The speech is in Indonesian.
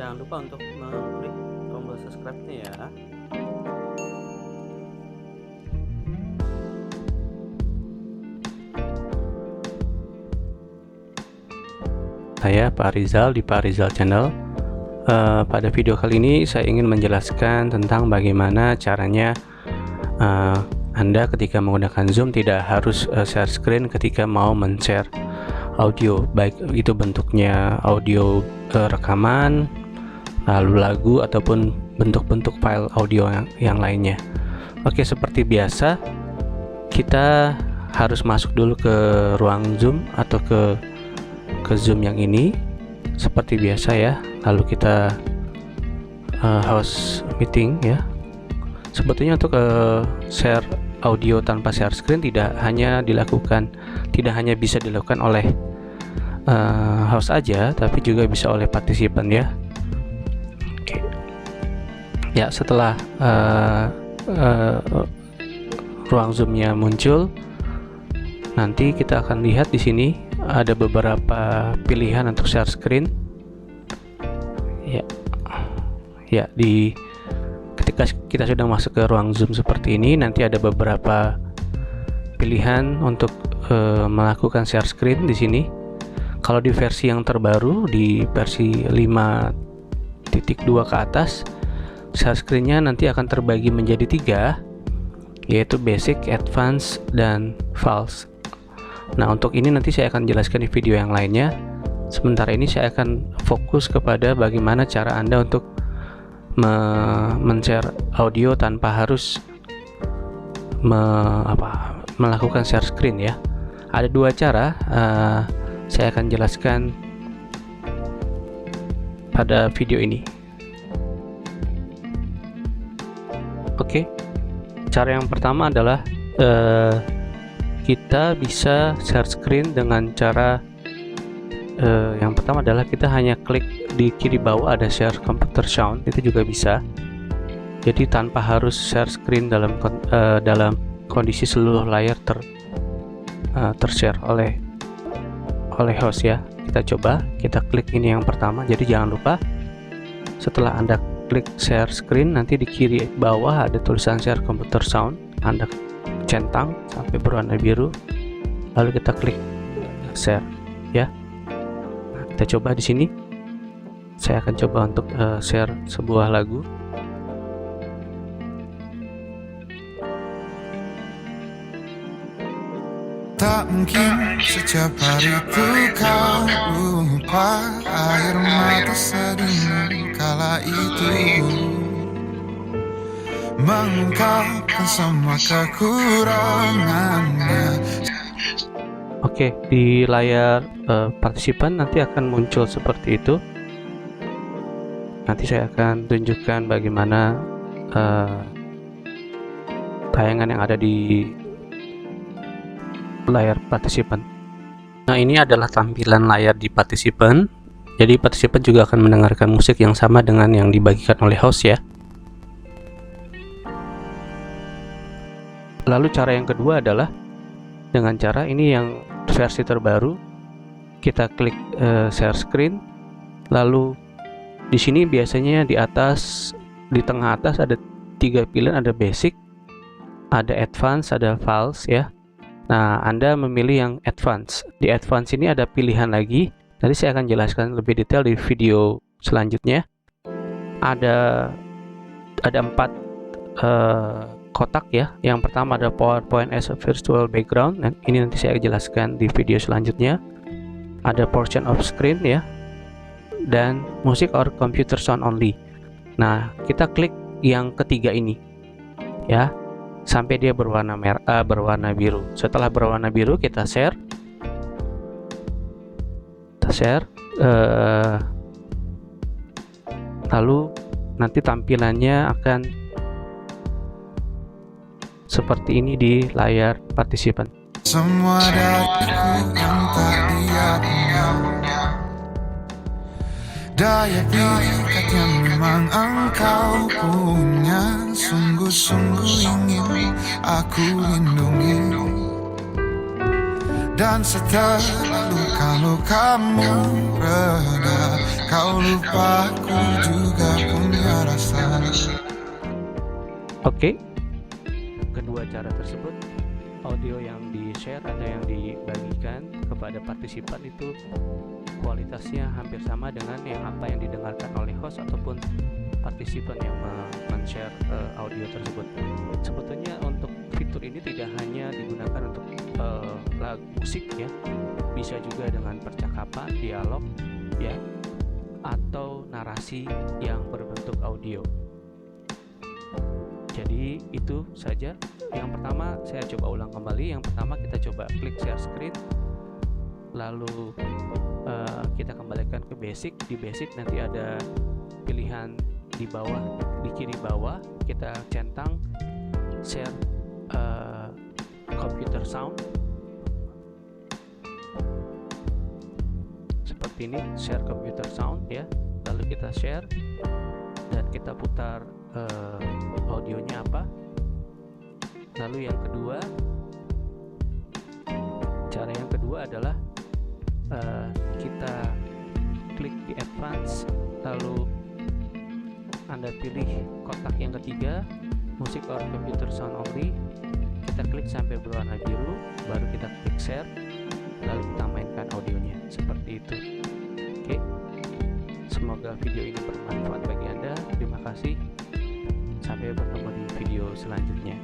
Jangan lupa untuk mengklik tombol subscribe-nya ya. Saya Pak Rizal di Pak Rizal Channel. Pada video kali ini saya ingin menjelaskan tentang bagaimana caranya Anda ketika menggunakan Zoom tidak harus share screen ketika mau men-share audio, baik itu bentuknya audio rekaman, lalu lagu, ataupun bentuk-bentuk file audio yang lainnya. Oke, seperti biasa kita harus masuk dulu ke ruang Zoom atau ke Zoom yang ini seperti biasa ya. Lalu kita host meeting ya. Sebetulnya untuk share audio tanpa share screen tidak hanya bisa dilakukan oleh host aja, tapi juga bisa oleh partisipan ya. Oke. Ya, setelah ruang Zoom-nya muncul, nanti kita akan lihat di sini ada beberapa pilihan untuk share screen. Ya, ketika kita sudah masuk ke ruang Zoom seperti ini, nanti ada beberapa pilihan untuk melakukan share screen di sini. Kalau di versi yang terbaru, di versi 5.2 ke atas, share screen-nya nanti akan terbagi menjadi 3, yaitu basic, advance, dan false. Nah, untuk ini nanti saya akan jelaskan di video yang lainnya. Sementara ini saya akan fokus kepada bagaimana cara Anda untuk men-share audio tanpa harus melakukan share screen ya. Ada 2 cara, saya akan jelaskan pada video ini. Oke, cara yang pertama adalah kita bisa share screen dengan cara yang pertama adalah kita hanya klik di kiri bawah ada share computer sound, itu juga bisa. Jadi tanpa harus share screen dalam kondisi seluruh layar tershare oleh host ya. Kita coba, kita klik ini yang pertama. Jadi jangan lupa setelah Anda klik share screen, nanti di kiri bawah ada tulisan share computer sound, Anda centang sampai berwarna biru, lalu kita klik share ya. Nah, kita coba di sini. Saya akan coba untuk share sebuah lagu. Tak mungkin setiap hari ku kau lupa air mata sedih kala itu mengungkapkan semua kekurangannya. Oke, di layar partisipan nanti akan muncul seperti itu. Nanti saya akan tunjukkan bagaimana tayangan yang ada di layar partisipan. Nah, ini adalah tampilan layar di partisipan. Jadi partisipan juga akan mendengarkan musik yang sama dengan yang dibagikan oleh host ya. Lalu cara yang kedua adalah dengan cara ini yang versi terbaru. Kita klik share screen, lalu di sini biasanya di tengah atas ada 3 pilihan, ada basic, ada advance, ada false ya. Nah, Anda memilih yang advance. Di advance ini ada pilihan lagi. Nanti saya akan jelaskan lebih detail di video selanjutnya. Ada 4 kotak ya. Yang pertama ada PowerPoint as a virtual background. Dan ini nanti saya jelaskan di video selanjutnya. Ada portion of screen ya. Dan music or computer sound only. Nah, kita klik yang ketiga ini ya, sampai dia berwarna biru. Setelah berwarna biru kita share. Lalu nanti tampilannya akan seperti ini di layar partisipan. Semua dariku yang tak diatnya, daya pikat yang memang engkau punya, sungguh-sungguh ingin aku lindungi. Dan setelah luka-lukamu reda, Kau lupa aku juga punya rasa. Oke, kedua cara tersebut, audio yang di-share atau yang dibagikan kepada partisipan itu kualitasnya hampir sama dengan apa yang didengarkan oleh host ataupun partisipan yang men-share audio tersebut. Sebetulnya untuk fitur ini tidak hanya digunakan untuk lagu musik ya, bisa juga dengan percakapan, dialog ya, atau narasi yang berbentuk audio. Jadi itu saja. Yang pertama saya coba ulang kembali. Yang pertama kita coba klik share screen, lalu kita kembalikan ke basic. Di basic nanti ada pilihan di bawah, di kiri bawah kita centang share computer sound seperti ini, share computer sound ya. Lalu kita share dan kita putar audionya apa. Lalu yang kedua, cara yang kedua adalah kita klik di advance, lalu Anda pilih kotak yang ketiga, musik or computer sound only. Kita klik sampai berwarna biru, baru kita klik share, lalu kita mainkan audionya seperti itu. Oke, semoga video ini bermanfaat bagi Anda. Terima kasih, sampai bertemu di video selanjutnya.